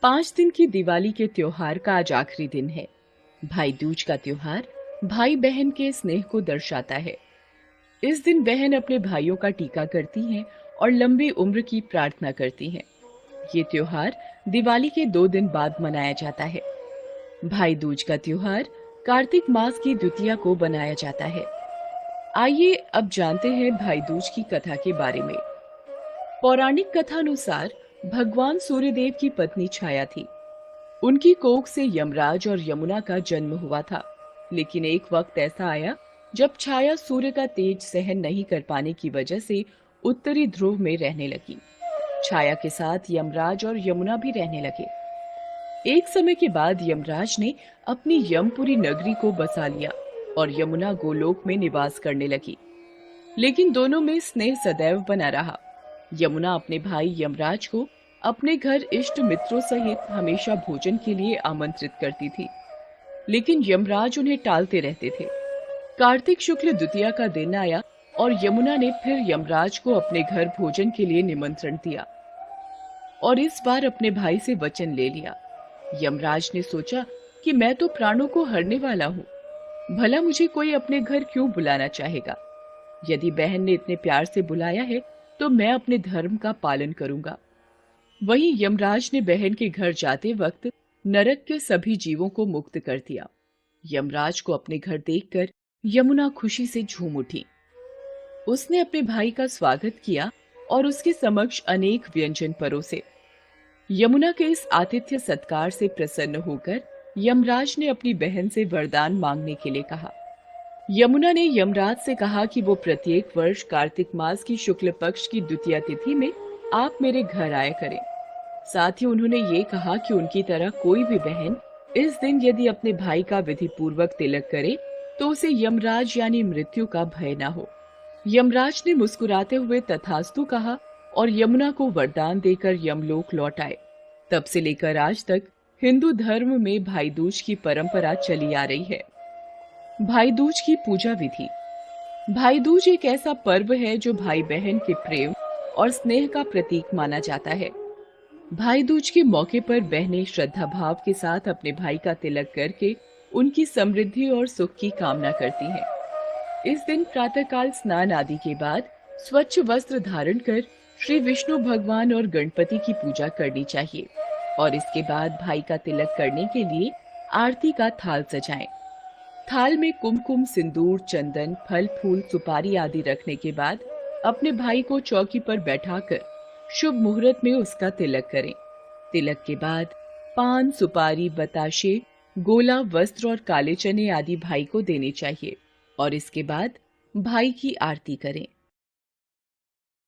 5 दिन की दिवाली के त्योहार का आज आखिरी दिन है। भाई दूज का त्योहार भाई बहन के स्नेह को दर्शाता है। इस दिन बहन अपने भाइयों का टीका करती हैं और लंबी उम्र की प्रार्थना करती हैं। ये त्योहार दिवाली के 2 दिन बाद मनाया जाता है। भाई दूज का त्योहार कार्तिक मास की द्वितीया को बनाया जाता है। आइए अब जानते हैं भाई दूज की कथा के बारे में। पौराणिक कथा अनुसार भगवान सूर्यदेव की पत्नी छाया थी। उनकी कोख से यमराज और यमुना का जन्म हुआ था। लेकिन एक वक्त ऐसा आया जब छाया सूर्य का तेज सहन नहीं कर पाने की वजह से उत्तरी ध्रुव में रहने लगी। छाया के साथ यमराज और यमुना भी रहने लगे। एक समय के बाद यमराज ने अपनी यमपुरी नगरी को बसा लिया और यमुना गोलोक में निवास करने लगी। लेकिन दोनों में स्नेह सदैव बना रहा। यमुना अपने भाई यमराज को अपने घर इष्ट मित्रों सहित हमेशा भोजन के लिए आमंत्रित करती थी, लेकिन यमराज उन्हें टालते रहते थे। कार्तिक शुक्ल द्वितीया का दिन आया और यमुना ने फिर यमराज को अपने घर भोजन के लिए निमंत्रण दिया और इस बार अपने भाई से वचन ले लिया। यमराज ने सोचा कि मैं तो प्राणों को हरने वाला हूँ, भला मुझे कोई अपने घर क्यों बुलाना चाहेगा। यदि बहन ने इतने प्यार से बुलाया है तो मैं अपने धर्म का पालन करूंगा। वहीं यमराज ने बहन के घर जाते वक्त नरक के सभी जीवों को मुक्त कर दिया। यमराज को अपने घर देखकर यमुना खुशी से झूम उठी। उसने अपने भाई का स्वागत किया और उसके समक्ष अनेक व्यंजन परोसे। यमुना के इस आतिथ्य सत्कार से प्रसन्न होकर यमराज ने अपनी बहन से वरदान मांगने के लिए कहा। यमुना ने यमराज से कहा कि वो प्रत्येक वर्ष कार्तिक मास की शुक्ल पक्ष की द्वितीया तिथि में आप मेरे घर आया करें। साथ ही उन्होंने ये कहा कि उनकी तरह कोई भी बहन इस दिन यदि अपने भाई का विधि पूर्वक तिलक करे तो उसे यमराज यानी मृत्यु का भय न हो। यमराज ने मुस्कुराते हुए तथास्तु कहा और यमुना को वरदान देकर यमलोक लौट आए। तब से लेकर आज तक हिंदू धर्म में भाई दूज की परंपरा चली आ रही है। भाई दूज की पूजा विधि। भाई दूज एक ऐसा पर्व है जो भाई बहन के प्रेम और स्नेह का प्रतीक माना जाता है। भाई दूज के मौके पर बहनें श्रद्धा भाव के साथ अपने भाई का तिलक करके उनकी समृद्धि और सुख की कामना करती हैं। इस दिन प्रातःकाल स्नान आदि के बाद स्वच्छ वस्त्र धारण कर श्री विष्णु भगवान और गणपति की पूजा करनी चाहिए और इसके बाद भाई का तिलक करने के लिए आरती का थाल सजाएं। थाल में कुमकुम, सिंदूर, चंदन, फल फूल, सुपारी आदि रखने के बाद अपने भाई को चौकी पर बैठाकर शुभ मुहूर्त में उसका तिलक करें। तिलक के बाद पान, सुपारी, बताशे, गोला, वस्त्र और काले चने आदि भाई को देने चाहिए और इसके बाद भाई की आरती करें।